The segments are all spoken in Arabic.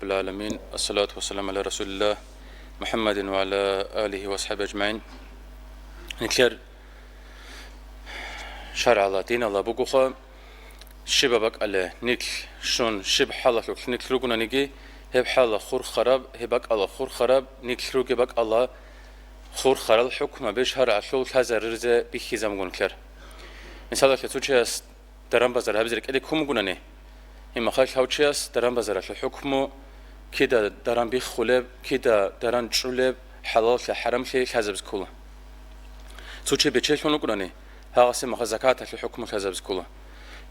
رب العالمين. الصلاة والسلام على رسول الله محمد وعلى آله وصحبه أجمعين. نكلر شرع الله دين الله بقوخا شبابك على نكل شون شب حالك نكل رجنا نجي هب حال خور خراب هبك الله خور خراب نكل رجي بك الله خور خراب الحكم بشهر عشول هذا رزق بخزام قنكر مثلا كتوجه درام بازار هبزرك إذا كم قنني إما خاش هاوتشياس درام بازار الحكم كده درام بخلب كده درام شلب حلال حرام شيء هذا بسكوله توجه بتشيل شنو قنني هاغسي ما زكاة الحكم هذا بسكوله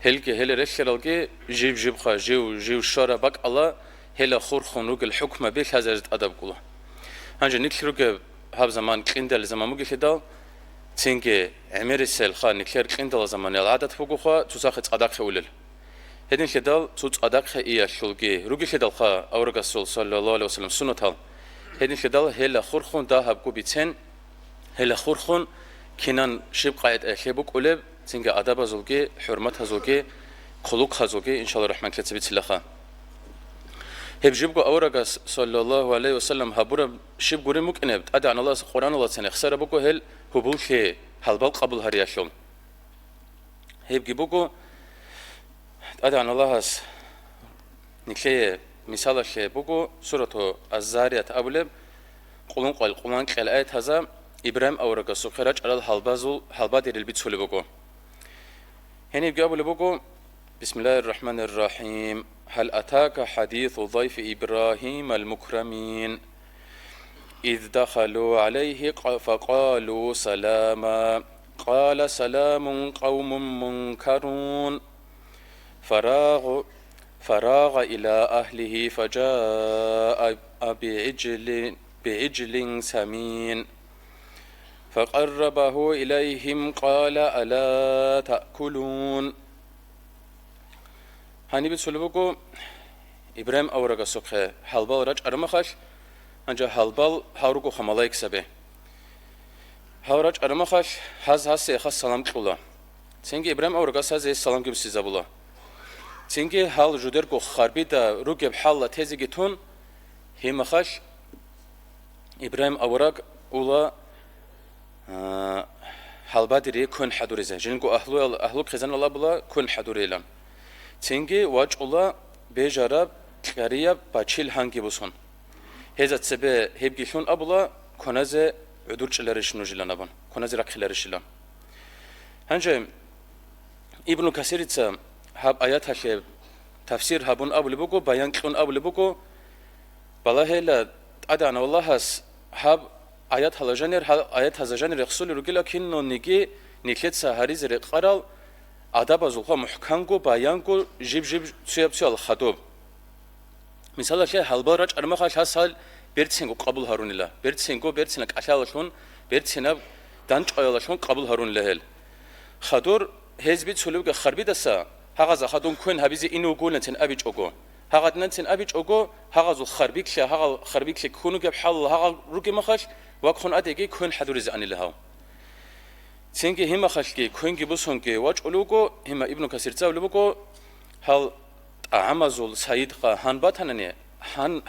هل رشلالجي جيب خا جيو شارع بك الله هلا خور خنوق الحكم بيش هذا أدب كله هنجا نكلروج هاب زمان كندل زمان مجي كده تينجي عمر السيل خا نكلر كندل زمان العادة فوقه خا تساخت أداك خولل هدين كده توت أداك خيا شلجي روجي كده خا أورج الرسول صلى الله عليه وسلم سنة هال هدين كده هلا خور خون ده هب كوبيتين هلا خور خون كنان شيب قاعد أخيبك قلب تينجي أدب زوجي حرمت زوجي خلق زوجي إن شاء الله الرحمن كتبت سلخا هب جيبكو أورج صلى الله عليه وسلم هبورا شيب قري ممكن أدعى الله القرآن الله سنة خسر بكو هل هبول خي هالبال قبل هرياشون هب جيبكو أدعى الله نكلي مثال خي بكو سورة الزاريات أبولب قلون قال قلون كالآية هذا إبراهيم أورج سخرج على الهالبادير البيتسول بكو هني بجابوا بكو بسم الله الرحمن الرحيم هل أتاك حديث ضيف إبراهيم المكرمين إذ دخلوا عليه فقالوا سلاما قال سلام قوم منكرون فراغ إلى أهله فجاء بعجل سمين فقربه إليهم قال ألا تأكلون هني بتسولبكو إبراهيم أورجا سكه حلبال رج أرمخش أنجا حلبال هاروكو خملايك سبه هاورج أرمخش هز سيخ سلام كولا تينجي إبراهيم أورجا سازي سلام كيب سيزابولا تينجي حال جودركو خربي دا روكب حالة تيزي تون هي مخش إبراهيم أورج أولا حلبادري كون حدوريزه جنكو أهلو خزان الله بلا كون حدوريلان تينجي واج الله بجرب كريا باتشيل هانجي بوسون هذا تسبه هبجيشون أبلا كنازة عدورش لرشنو جلنا بون كنازة ركخلرش لان هنجم ابن كثير تسا هب آيات هشيب تفسير هبون أبل بوكو بيان كون أبل بوكو بلا هلا أدانا والله هس هب آيات هلا آيات هذا جانر رسول رجلا كنو نيجي نكلت سهاريز رقارال أدب زلخا محكمكو بيانكو جيب سيال خطوب مثلا شيء هالبارج أرمخاش هسال بيرتسينكو قبول هارون الله بيرتسينك أشالشون بيرتسينا دانش أيالشون قبول هارون لهل خدور هزبيت سلوك خربي دسا هغذا خدون كون هبيزي إنو قولنتن أبيج أوغو هغذا ننتن أبيج أوغو هغذا خربيك كونو جاب حال هغذا روكي مخاش وكون أديجي كون حدوريز أني لهاو تينجي هما خشكي كونجي بوسونجي واج أولوغو هما ابن كثير تاولوغو هل عمازول سعيد قا هنبات هنني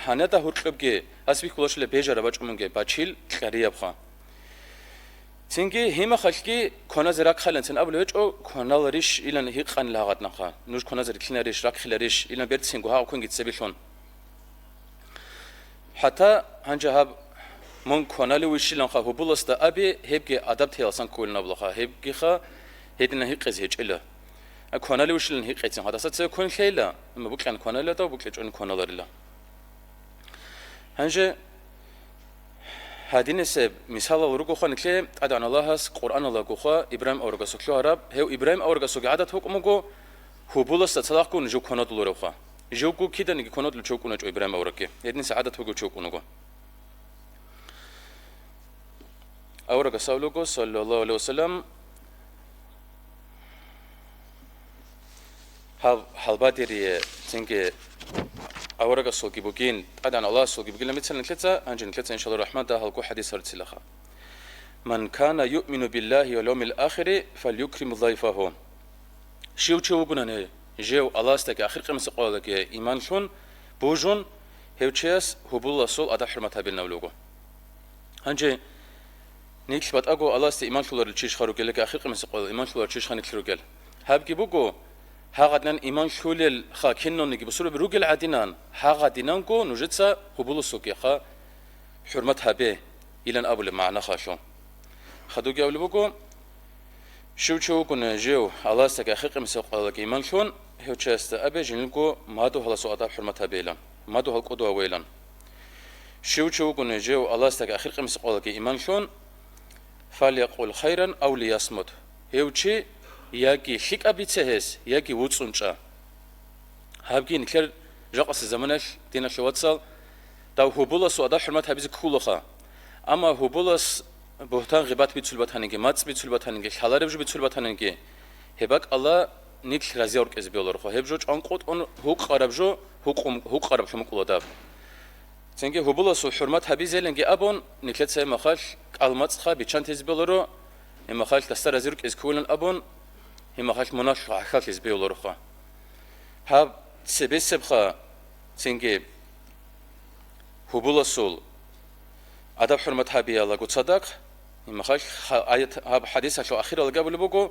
هندا هرقبجي أسبي كلش لبيجر باج أمونجي باتشيل كرياب خا تينجي هما خشكي كنا زراك خلنتن أبلوج أو كنا لريش إلى هيق خان لهغت نخا نوش كنا زرك خلنا ريش راك خلريش إلى بيرت سينجو ها كونجي تسبيشون حتى هنجهب من كنالي وشيلان خا هو بولستا أبي هبجي أدبت هيلسان كولنا بلخا هبجي خا هيدنا هيقز هيج إلا كنالي وشيلان هيقيتين هذا ستة كون خيلا ما بكرة كنالي ده بكرة جون كنالي الله هنجة هادين سب مثال ورقو خا نكلي أدعنا الله هس قرآن الله جوخا إبراهيم أورجا سكلو عرب هو إبراهيم أورجا سك عادة حكمه جو هو بولستا تلاقو نجو كناد لورخا جو كده نيجي كناد لجو كنا جو إبراهيم أورجا هادين سعادة حكمه جو كنا جو أورجا سولوجو صلى الله عليه وسلم هالبادري تنجي أورجا سوكي بوجين أدعى الله سوكي بوجين لما تسلم كلتا أنجن كلتا إن شاء الله الرحمن ده هالكو حديث رتسلخا من كان يؤمن بالله واليوم الآخر فليكرم ضيفه شو بنانه جو الله استك آخر قمص قولك إيمان شون بوجون هيوتشيس هبول الصول أدا حرمة بيننا ولوجو هنجي نيكل بتأجو الله استئمان شلور الشيش خروج لك آخر قمة سقول إيمان شلور الشيش خانك خروجل هابكي بوجو هاغدنان إيمان شلول خا كنون نجي بسول بروجل عدنان هاغدنان جو نجتسا هبول السوق خا حرمتها به إلى أبو المعنى خاشون خدو جاول بوجو شو كنا جو الله استك آخر قمة سقول لك إيمان شون هيوتشيس أبي جنلكو ما دو هلا سو أدا حرمتها بيلان ما دو هالقدوة ويلان شو كنا جو الله استك آخر قمة سقول لك إيمان شون فليقول خيرا أو ليصمت هيوتشي ياكي شيك أبيتسهس ياكي وتصنشا هابكي نكر جاقس الزمانش دينا شواتسال تاو هبولس وأدا حرمتها بيزك كولخا أما هبولس بهتان غيبات بيتسول باتانينجي ماتس بيتسول باتانينجي حلاربج بيتسول باتانينجي هباك الله نيك رازيورك إز بيولورخو هبجوج أنقط أن هوق قربجو هوق قرب شمقولو داب تنجي هبولس وحرمتها بيزيلنجي أبون نكلت سي مخاش كالماتس خا بيشانت إز بيولورو مخاش تستر رازيورك إز كولن أبون مخاش مناش حخاش إز بيولورخو هاب سبب خا تنجي هبولسول أدب حرمتها بيالا قد صدق مخاش آيات هاب حديث شو أخيرا لقابل بوجو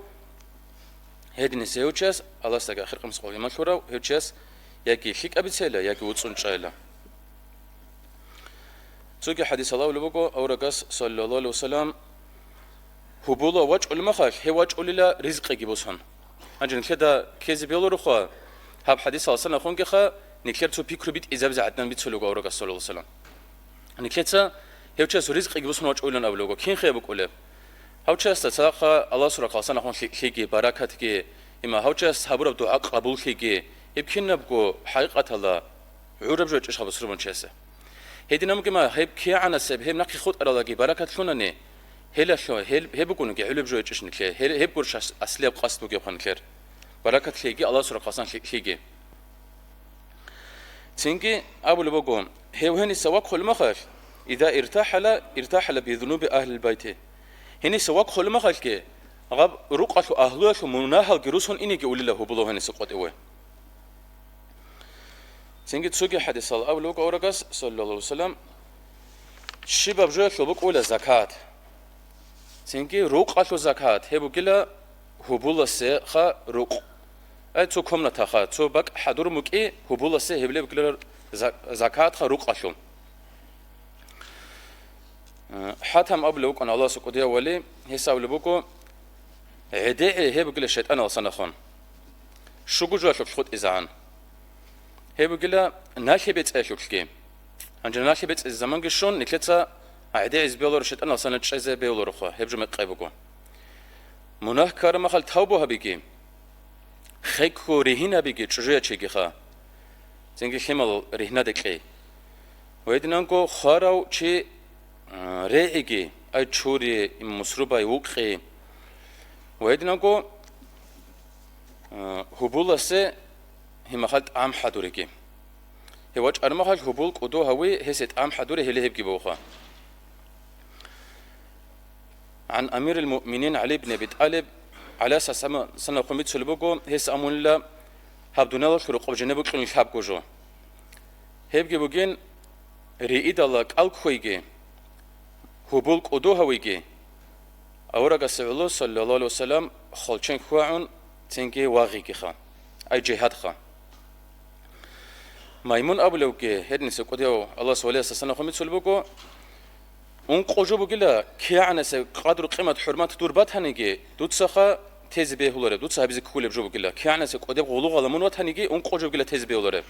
هيدين سيوتشس الله استجا آخر قمص قولي مشهورة هيوتشس ياكي شيك أبي سيلا ياكي وتصون شايلا تسوقي حديث الله لبوجو أورقص صلى الله عليه وسلم هبولا وجه المخاش هي وجه لا رزق يجيبوسهن أجن كده كيز بيلو رخوا هاب حديث الله صلى الله عليه وسلم نكلر تو بيكرو بيت إذا بزعدنا بيت سلوك أورقص صلى الله عليه وسلم نكلتا هيوتشس رزق يجيبوسهن وجه لنا أولوجو كين خيبك ولا هاوچست تساق الله سورة قاسنا خون شيء بركات كي إما هاوچست هبور بدو عق قبول شيء يمكن نبقو حقيقة الله عرب جوج إيش خبص ربنا شاسه هيدنا ممكن ما هيب كي عنا سب هيب نقي خود الله جي بركات شلونه هلا شو هيب بكون كي علب جوج إيش نكله هيب قرش أصلي بقصد بقي بخان كلر بركات شيء الله سورة قاسنا شيء تيجي أبو لبقون هو هني سواق خل مخاش إذا ارتاح بذنوب أهل البيت هني سواق خل مخاش كي غاب رقعة أهلوش ومناهل جروسهم إني جقول له بلو هني سقط إيوه تيجي تسوقي حديث الله أبو لوك أورجاس صلى الله عليه وسلم شباب جوه شلبك أولى زكاة تيجي رقعة زكاة هبو كلا هبولا سخا رق أي تكمل تخا تبك حضور مكي هبولا سه هبلي بكلا زكاة خا رقعة حاتم أبو لوك أنا الله سقطيه ولي هسا ولبوكو عداء هي بقول الشيطان وصنخون شو جوا شو خد إزعان هي بقول ناشي بيت أشوف كي عندنا ناشي بيت الزمان قشون نكلتها عداء إزبيولور الشيطان وصنت شيء زي بيولور خو هي بجمع قيبكو مناه كارما خل توبوها بيجي خيكو رهينة بيجي تشجيع شيء خا زنجي خمل رهينة دكلي ويدنانكو خاراو شيء رأيجي أي تشوري مسروبا يوقي ويدناكو هبول سه هم خالد عام حدوريكي هواج أرمخال هبول قدو هوي هسيت عام حدوري هلي هبكي بوخا عن أمير المؤمنين علي بن أبي طالب على أساس سنة خميت سلبوكو هس أمون لا هبدونا الله شروق وجنبك قلن شابكو جو هبكي بوجين رئيد الله قلق خويجي هبول قدو هويجي أورق السعلو صلى الله عليه وسلم خلشين خوعون تنجي واغيكي خا أي جهاد خا مايمون أبو لوكي هدني سقطيو الله سوالي أساسنا خميت سلبوكو قوجو بقلا كي عنس قدر قيمة حرمات دوربات هنيجي دوت سخا تيز بيه هولره دوت سها بيزك كول بجو بقلا كي عنس قدر غلو غلمون وات هنيجي قوجو بقلا تيز بيه هولره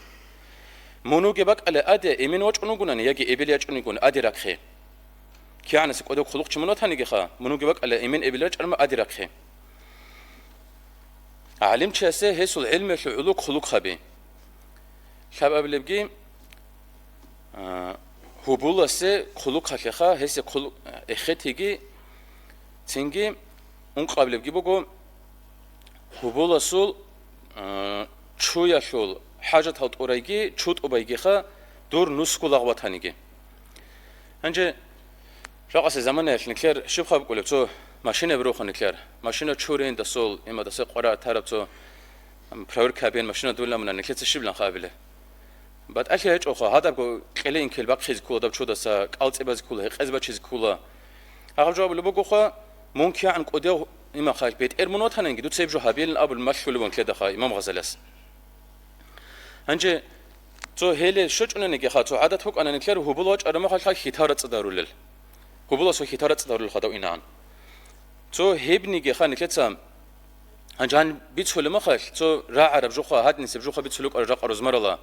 منو جبك على أدي إمين وجه نقولن يجي إبلي وجه نقولن أدي ركخي كي عنس قدر خلوق شمنات هنيجي خا منو جبك على إمين إبلي وجه أرما أدي ركخي علم شاسه هسول علم شعلوق خلوق خبي شاب قبل بجي هبول سه خلوق خشخا هس خلوق اختيجي تنجي قبل بجي بقول هبول سول شو يشول حاجة هات أوريجي شوت أبيجي خا دور نسخ لغوات هنيجي هنجي رقص زمانه نكلر شو خاب بقول تو ماشين بروخ نكلر ماشين تشورين دسول إما دسق قرا ترى تو براور كابين ماشين دولا من نكلت شبلان خابله بات أشياء أخرى هذا بقول خلين كل باقي خيز كولا دب شو دسا قالت إبز كولا هيك إزبا شيز كولا هذا جواب اللي بقول ممكن عن قديو إما خاش بيت إرمونات هننجي دوت سيبجو هابيل أبو المشهور لون كده خا إمام غزالس هنجي تو هيل شوج أنا نجي خا تو عادة هوك أنا نكلر هو بلوج أنا ما خاش خيتارة صدارولل هو بلوج خيتارة صدارول خداو إنان تو هيب نجي خا نكلر سام هنجان بيت هو لما خاش تو راعي ربجوخا هاد نسيب جوخا بيت سلوك أرجع أرزمر الله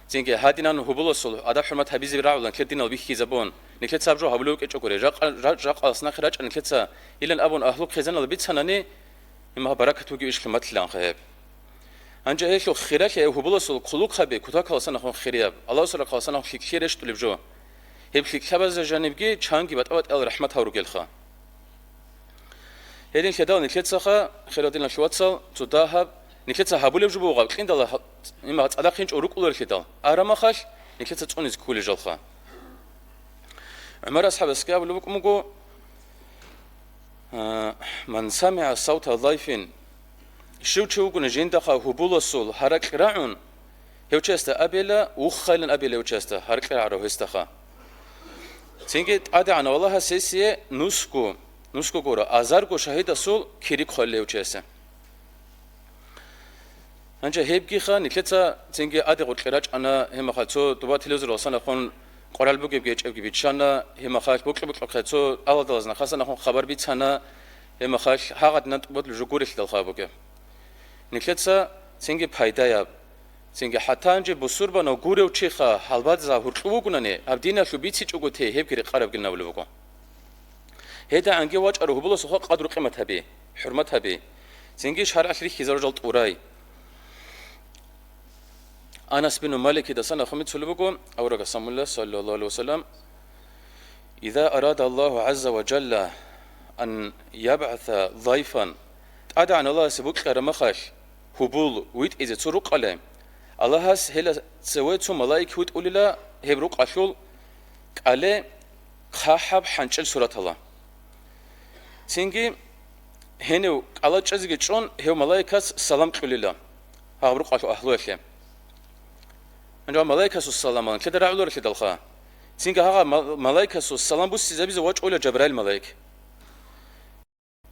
زينجي هادينان هو بلوج صل أدب حرمت هبيزي راعي كل دين البيخ زبون نكلر سام جو هبلوك إتشكوري رق أصنع خراج أنا نكلر سام إلى أبون أهلوك خزان البيت سناني إما بركة توجي إيش كلمات لان خيب أنجا هيك خيرك هو بلوص الخلوق خبي كتاك خلاصنا خون خيرياب الله سر خلاصنا خيك خيرش تلبجو هيب خيك خبز جانبجي چانگي بات أوت ال رحمة هارو جلخا هيدين كده نكلت سخا خيراتنا شواتسل تداهب نكلت سحابول بجو بوغا كين دال إما هات على خينج أوروك أولر كده أرما خش نكلت تونيز كول جلخا عمر أصحاب السكاب اللي بكم جو من سمع صوت ضيف شو كنا جندخا هبولسول حرك راعون هوچست أبيلا وخيلن أبيلا هوچست حرك راعو هستخا تيجي عاد عن والله سيسي نسكو كورا أزاركو شهيد سول كيريك خيل هوچست أنجا هيبجي خا نكلتا تيجي عاد قلت راج أنا هم خالتو دوبا تلوزر وصلنا خون قرال بوجي بيتشانا هم خاش بوكل خالتو أول دلزنا خاصنا خون خبر بيتشانا هم خاش هاقد نتبط لجوكورش دلخابوكي نكلتسا تيجي بايدايا تيجي حتى أنجي بسور بنا غوري وشيخا حلبات زاهور شوكوناني أبدينا شو بيتشي شوكوتي هيب كري قرب قلنا ولوكو هيدا أنجي واج أروه بلو سخاء قدر قيمتها بي حرمتها بي تيجي شهر أشري خيزار جلط أوراي أنس بن مالك إذا سنة خميت سلوكو أورق سام الله صلى الله عليه وسلم إذا أراد الله عز وجل أن يبعث ضيفا أدعى الله سبوك كرمخش هبول ويت إذا تروق عليه الله هس هلا سويتو ملاك ويت أولي لا هبروق أشول عليه خاحب حنشل سورة الله تيجي هنو الله جزء جون هو ملاك سلام أولي لا هبروق أشول أهلو إخيم عندما ملاك السلام كده رعولر كده الخا تيجي هذا ملاك السلام بس إذا بيزوج أولي جبرائيل ملاك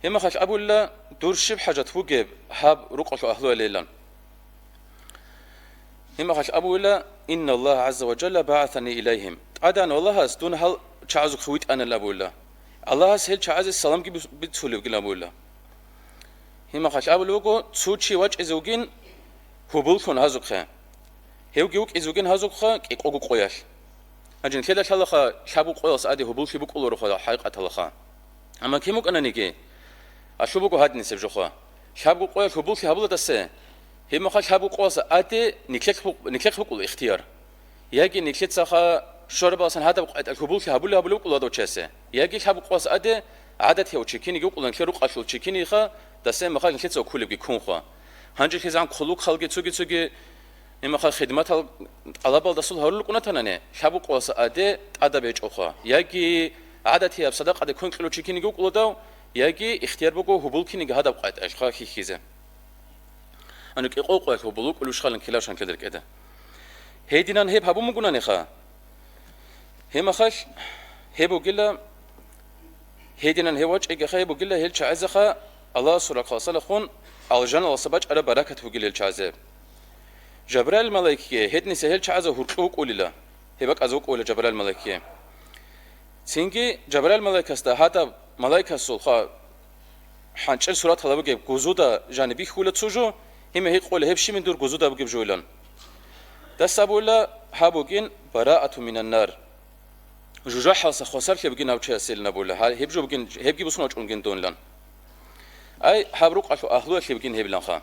هما خاش أبو الله دور شب حاجة فوجب هاب رقعة أهله ليلا هما خاش أبو الله إن الله عز وجل بعثني إليهم أدان والله هس دون هل شعزك خويت أنا لأبو الله الله هس هل شعز السلام جي بتسولف قل أبو الله هما خاش أبو الله تسوتشي وجه زوجين هو بولكون هزوك خا هيو جيوك زوجين هزوك خا كيقوق قويش أجن كده شلا خا شابو قويس أدي هو بولكي بقولوا رخا حقيقة الله أما كيموك أنا نيجي أشوفكوا هاد نسيب جوخا شابو قوي هبول في هبول دسه هم خاش شابو قوس أتى نكلك بقول اختيار يجي نكلت سخا شرب أصلا هذا هبول في هبول بقول هذا وشاسه يجي شابو قوس أتى عادة هو تشكيني يقول نكلك روق أشلو تشكيني خا دسه ما خاش نكلت سو كله بيكون خا هنجي خزان خلوق خلق تسوقي هم خاش خدمات على بال دسول هرول كنا تنانه شابو قوس أتى عادة بيج أخا يجي عادة هي بصدق عادة كون كله تشكيني يقول ده يجي اختيار بقول هبول كيني هذا بقيت أشخاص خيزة أنا كأقول قوي هبول كلش خالن كلاش عن كذا كده هيدينا هيب هبو مقولنا نخا هم خش هبو قلة هيدينا هواج إجا خا هبو قلة هيل شعزة خا الله سورة خاصة خون الجنة وصباج على بركة وقلة الشعزة جبرائيل الملائكة هيدني سهل شعزة هرقوق ولا هبك أزوق ولا جبرائيل الملائكة سينجي جبرائيل الملائكة هذا ملاك سولخا حنشل سورة الله بجيب جزودا جانبي خولة سوجو هم هيك قول هبشي من دور جزودا بجيب جويلان دست أبولا هابوجين براءة من النار جوجا حاس خسر كي بجين أوتشي أسيل نبولا هبجو بجين هبجي بسنا أجون جين دون لان أي هبروق عشو أهلو كي بجين هبلان خا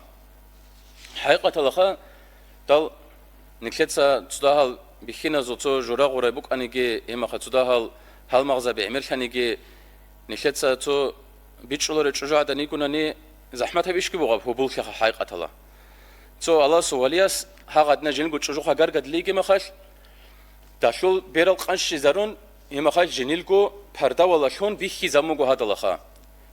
حقيقة الله خا دال نكلتسا تداهل بخينا زوتو جورا غوري بوك أنيجي هم خا تداهل هل مغزى بعمر خانيجي نشيت تو بيتشلور تشجع دني كونني زحمتها بيشكي بوغ هبول خ حقيقة الله تو الله سوالياس هاغدنا جنگو تشجوخا غرغد ليگي مخاش داشول بيرل قنش زارون يمخاش جنيلگو پردا ولا شون بيخي زموگو هادلخا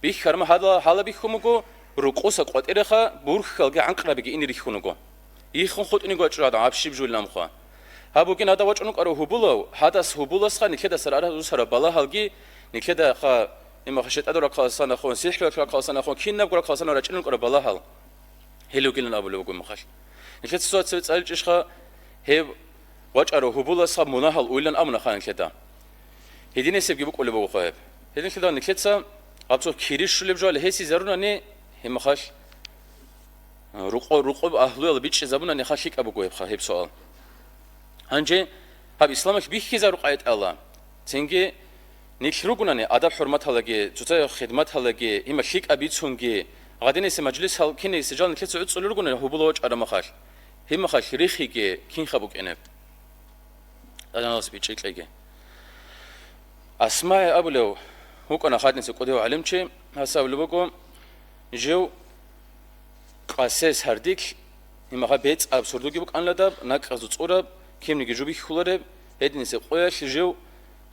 بيخ خرم هادا حالا بيخومگو رقوس قطيرخا بورخ خلگي عنقرا بيگي اني ريخونگو يخون خود اني گو چرا ابشي بجول نامخا هابوكين هذا وجه نقرأ هبولو هذا هبولس خا نكدا سر سر بالا هالجي نكدا خا إما خشيت أدرى خاصنا خون سيحلو خاصنا خون كين نبغى خاصنا رجل نقرأ بالا هال هلو كلنا أبو لو مخش نكدا سوات سويت سأل إيش خا هي وجه أرو هبولس خا مناهل ويلن أمنا خا نكدا هدي نسيب جيبك ولا بقول خايب هدي نكدا نكدا أبصر كيريش شو اللي بجوا لهسي زارنا ني هم خش رقب أهلو البيتش زبونا نخاشيك أبو قويب خا هيب سؤال هنجي هاب إسلامك بيخي زارق آيات الله تنجي نيكروغوناني أدب حرمت هلاجي جزء خدمت هلاجي هم شيك أبيت سونجي غادين إس مجلس هل كين إس جال نكلت سعود سلورغوناني هو بلوج على مخاش هم مخاش ريخيجي كين خبوك إنب أنا ناس بيتشيك لجي أسماء أبو لو هو كنا خادن سقودي وعلم شيء هسا أبو لو جو قاسس هرديك هم خا بيت أبسردوجي بك أن لدب نك أزوج أورب كم نيجي جوبي خلره هدي نسي قويش جو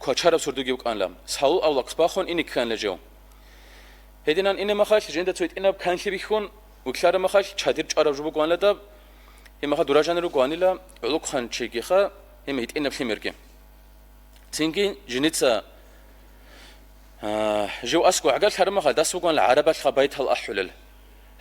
كوچار أبسردوجي بك أن لام سهل أو لقص باخون إني كان لجو هدي نان إني مخاش جندا تويت إناب كان شي بيخون وكشار مخاش چادر چارب جو بقوان لدب هم خا دوراجان رو قواني لا علوق خان چيجي خا هم هيت إناب خيمركي تينجي جنيتسا جو أسكو عقل حرم خا داس بقوان العربات خا بيت هالأحولل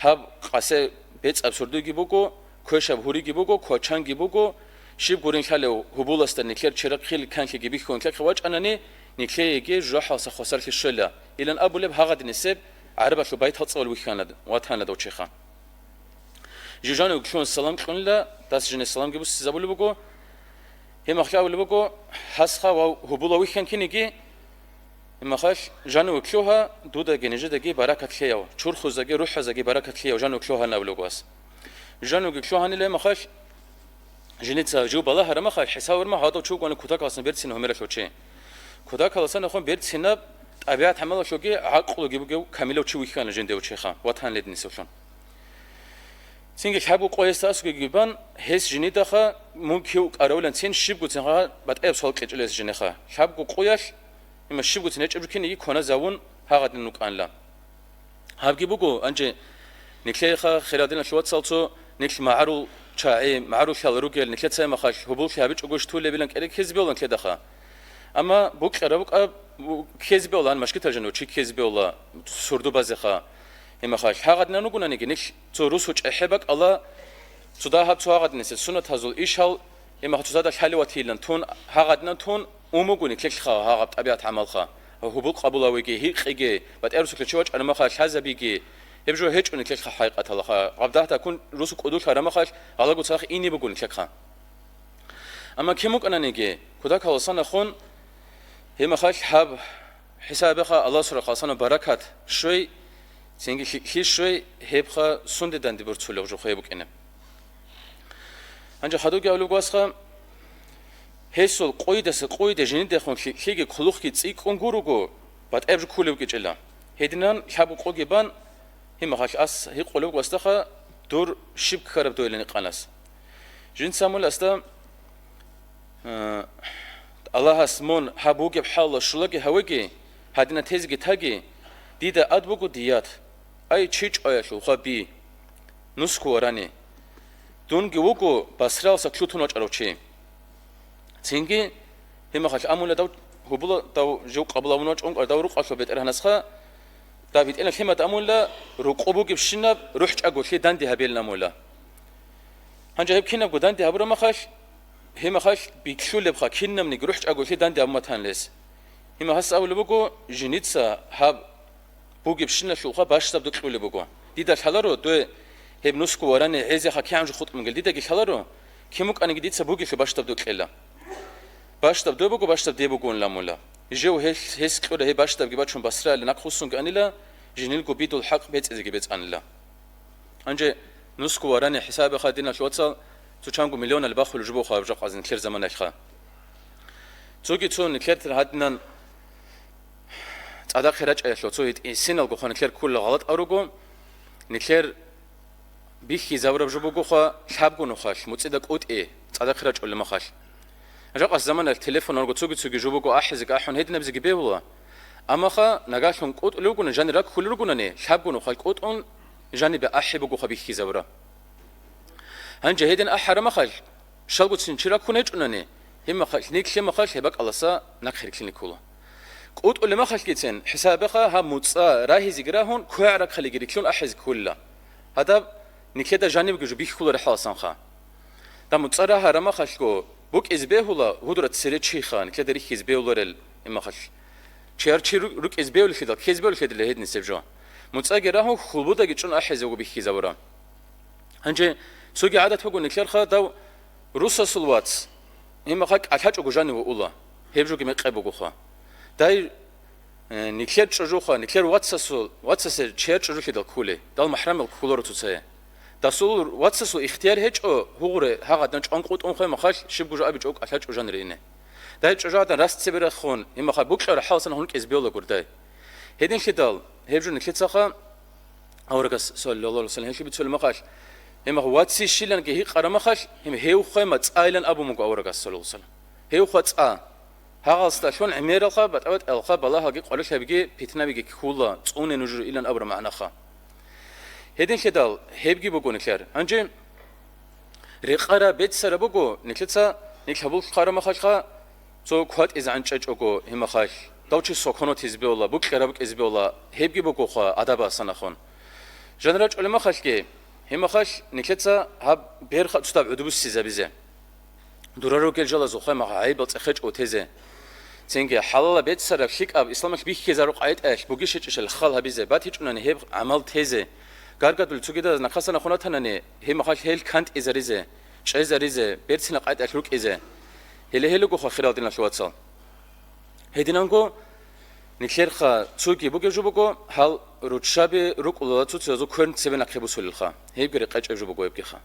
هاب قاسه بيت أبسردوجي بقو كوشاب هوريجي بقو كوچانجي بقو شيب قرين خلوا هبولست نكلر شرق خيل كان كي جبيه كون كلك خواج أنا نكلي يجي جراح خسر في الشلة إلى أن أبو لب هاقد نسب عربة شو بيت هتصل ويخاند واتهان لدو تشيخان جيجان وكلون السلام كلون لا داس جن السلام جبوس زبول بقو هم أخلاق ولا بقو حسخا وهبولا ويخان كي نجي هم أخلاق جانو وكلوها دودا جنجة دقي بركة كلياو شور خوزاجي روح زاجي بركة كلياو جانو وكلوها نابلو قاس جانو وكلوها نلا مخاش جنيت جو بالا هرما خال حساب ما هذا شو قالوا كذا كاسن بيرت سنة هميرة شو شيء كذا كاسن أخون بيرت سنة أبيات حمله شو كي عقله جيبوا كامله شو ويخان جندي وشيء خان واتهان لدني سوشان سينك حبوا قويس تاس جيبان هس جنيت خا ممكن أرولن سين شيب قلت خا بعد أبص هالك إجلس جنيه خا حبوا قويش إما شيب قلت نيجي بكين يكون زاون هذا النوك أن لا هاب جيبوا أنجي نكلي خا خيرادين شو تصلتو نكل معرو شاعي معروف هذا رجال نكلت سامة خاش هبول في هابيج أقولش تقول لبلان كذا كذب ولا كذا خا أما بوك أربوك كذب ولا أنا مشكلة جنو شيء كذب ولا سردو بازخا هم خاش هاقدنا نقولنا نيجي نش تروس وش أحبك الله تدا هاب تواقد نسي سنة هذول إيش هال هم خاش تدا حلو وتيلن تون هاقدنا تون ومقولي كلك خا هاقب أبيات عمل خا هبول قبول ويجي هيك يجي بتأرسك لشيء أنا ما خاش هذا بيجي يبجو هيج أن كلك حقيقة الله خا قبضه تكون رسوك أدوش هرم خاش الله قلت صاخ إني بقول كلك خا أما كموك أنا نيجي كذا خلصنا خون هم خاش حب حساب خا الله سر خاصنا بركات شوي سينجي هي شوي هب خا سند دندي برتولو جو خيبك إنه أنجا خدوك أولو قاسخا هيسول قويدة جنين دخون خيجي خلوخ كي تسيك أنجوروجو بعد أبجو كله بيجلا هيدنان حبوا قوي بان هم خاش أس هي قلوب واستخا دور شبك خرب دويلني قناس جن سامول استا الله اسمون حبوك بحال شلقي هوجي هادنا تيزجي تاجي ديدا ادبوكو ديات اي تشيج ايشو خبي نسكو وراني دونجي وكو باسراو سكلوتون وچروچي تينجي هم خاش امول داو هبل داو جو قبل ونوچ اون داو روق اشو بيتر هنسخه دافيد إنا خيمة أمولا رقبو جبشنا روح أقول شيء داندي هبيلنا مولا هنجا هب كنا قو داندي هبرا ما خاش هما خاش بيكشول لبخا كنا مني روح أقول شيء داندي أبو متان ليس هما هس أول بقو جنيتسا هب بو جبشنا شوخا باش تبدو كشول بقو ديدا شلارو دو هب نسكو وراني عزي خا كيانج خط منقل ديدا كشلارو كيموك أنا جديتسا بوجي شو باش تبدو كلا باش تبدو بقو باش تبدي بقو لا مولا جو هس كده هي باش تبقى باتشون بسرعة لنقصون كأنيلا جنيل كوبيتو الحق بيت إذا جبت أنيلا أنجي نسكو وراني حساب خادينا شو وصل تشانكو مليون الباخل جبوا خا بجاق عزين كثير زمان أخا توجي تون كثير هادنا تعدق خراج أشلو تويت إنسان الجوخان كثير كل غلط أروجو نكثير بيخي زاور بجبوا جوخا شاب جونو خاش متصدق أوت إيه تعدق خراج ولا ما خاش جاق الزمان التليفون أرجو توجي جبوا أحزق أحون هيدنا بزق بيولا أما خا نجاشون قط لوجونا جاني راك كل لوجونا نه شاب جونو خال قط أون جاني بأحب جو خبيخ زورا هنجهدن أحرم خال شالقوتسين شراك كونيج أنني هم خال نيك هم خال هبك الله سا نخير كلينيكولا قوت ولا ما خال كيتين حسابها هم متصا راهي زجراهون كوعرك خلي جريكلون أحز كله هذا نكيدا جانب جو بيخ كل رحلة سانخا دا متصارها رما خالكو بوك إزبيهولا هدرت سريت شيخا نكيدا ريخ إزبيهولا إما خال شهر شير روك إزبيهول خدال كإزبيهول خدال هيد نسبجا متصاجراهو خلبودا جتشون أحز جو بيخ زورا هنجي سوقي عادة تقول نكير خا داو روسا سلوات إما خاك الحاج أجوجاني وأولا هيبجو كم يقبو جوخا داي نكير تجوخا نكير واتساسل شهر تجو خدال كولي دال محرم الكولور توساي داسول واتساسو اختيار هيج هوغره هاغا دنچ انقوت اون خيم خاش شب جوج ابي جوك الحاج أجوجان رينه داي جوجا راست سبر خون إما خا بوكشر حالسن هونك إزبيولا قرداي هيدين خدال هيبجو نكير تساخا أورغاس صلى الله عليه وسلم هيك بتسول مخاش هم واتسي شيلان كي هيق قرا مخاش هم هيو خيمت ايلان ابو مغ أورغاس صلى الله عليه وسلم هيو خطا هاغا ستاشون عمير الخا بتاوت الخا بالله هاغي قولش هبيجي بيتنا بيجي كولا صون نجر إلان أبر معنا خا هيدين خدال هيبجي بقول نكلر أنجي رقارة بيت سر بقول نكلتها نكلبول قرا مخاش خا تو قوات إذا عنچ أجو هم خاش دوتشي سكونو تزبي الله بوك قرابك إزبي الله هيبجي بقول خا أدابا سنخون جنراج علماء خاش كي هم خاش نكلتها هب بيرخ تستاب عدوبس سيزابيزه دورارو كل جلا زخه ما عيب تخج او تزه تنجي حلال بيت سر شيك اب اسلامك بيخ كزارو قايت اش بوغيش الخال هبيزه بات هيچ اونن هب عمل تزه غارغادل توگيدا نخاسنا خوناتنني هم خاش هيل كانت ازريزه شيزريزه بيرسنا قايت اش روك ازه هله گو خيرالدين شواتسال هدينانگو نكير خا توگي بوگي جوبگو حال روتشابي روك ولا توتزو كون سبنا خيبوسول خا هيبري قاچ جوبگو يبگي خا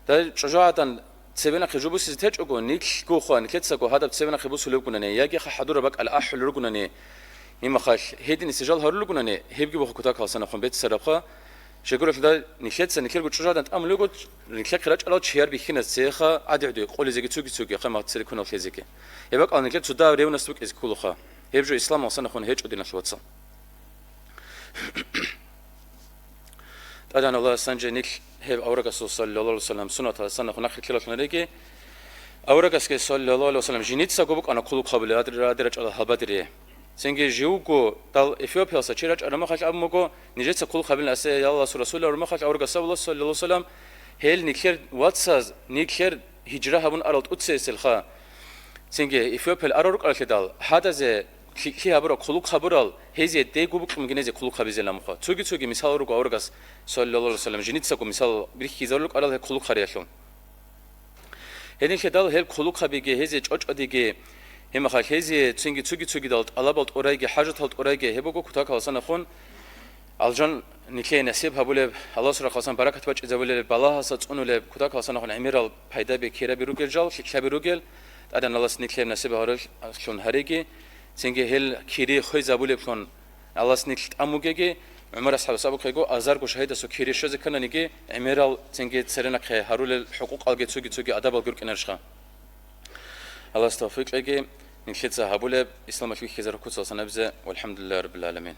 دا جوجادان سبنا خيجوبوس تيچوگو نيك گو خا نكيتسگو هذا سبنا خيبوسول گونني ياگي خا حدور بك الاحل رگونني يما خاش هيدين سجال هرل گونني هيبگي بو كوتا كالسنا خون بيت سرخا شگورف دا نكيتس نكير گو جوجادان املوگو نكير خراچ الا چير بيخين سيخا عدي قولي زگي توگي خا ما تسري كونال خيزيكي يبق ان نكير تودا ريونستوك از كولخا هيبجو اسلام وصلنا خون هيج ودينا شواتسا أدان الله سنجنيك هيب أورغاس صلى الله عليه وسلم سنة سنة خنا خير كلا نريكي أورغاس كي صلى الله عليه وسلم جنيت ساقوبك أنا كلو قبل أدرج على هالبدرية سنجي جيوكو دال إثيوبيا ساتشيرج أنا ما خش أب مكو نجيت سكلو قبل أسي يا الله رسول الله ما خش أورغاس صلى الله عليه وسلم هيل نكير واتساز نكير هجرة هبون أراد أتسيسل خا سنجي إثيوبيا أرورك على كدال هذا زي كي هبرا كلوك هبرال هزي ديغوبك مغنيزي كلوك هبيزلام خا توغي مثال رو أورغاس صلى الله عليه وسلم جنيت ساكو مثال بريخ زالوك على كلوك خرياشون هدين كدال هل كلوك هبيجي هزي چوچ اديجي هم خا هزي توغي دالت علابالت اورايجي حاجت هالت اورايجي هبوغو كوتا كالسان خون الجان نكلي نصيب هبول الله سبحانه خاصن بركت باچ زول بالا ساتونول كوتا كالسان خون اميرال پايدا بكيرا بيروگل جال شكلا بيروگل ادن الله نكلي نصيب هارل شون هريجي سنجي هل كيري خوي زابولي بكون الله سنيكت أموجي عمر أصحاب سابق خيجو أزار كشهيد سو كيري شو ذكرنا نيجي عميرال سنجي تسرنا خي هارول الحقوق ألجي تسوقي أدب الجرك نرشخا الله استوفيق لجي نكشت زهابولي إسلام شوي خزر كوتس نبزة والحمد لله رب العالمين.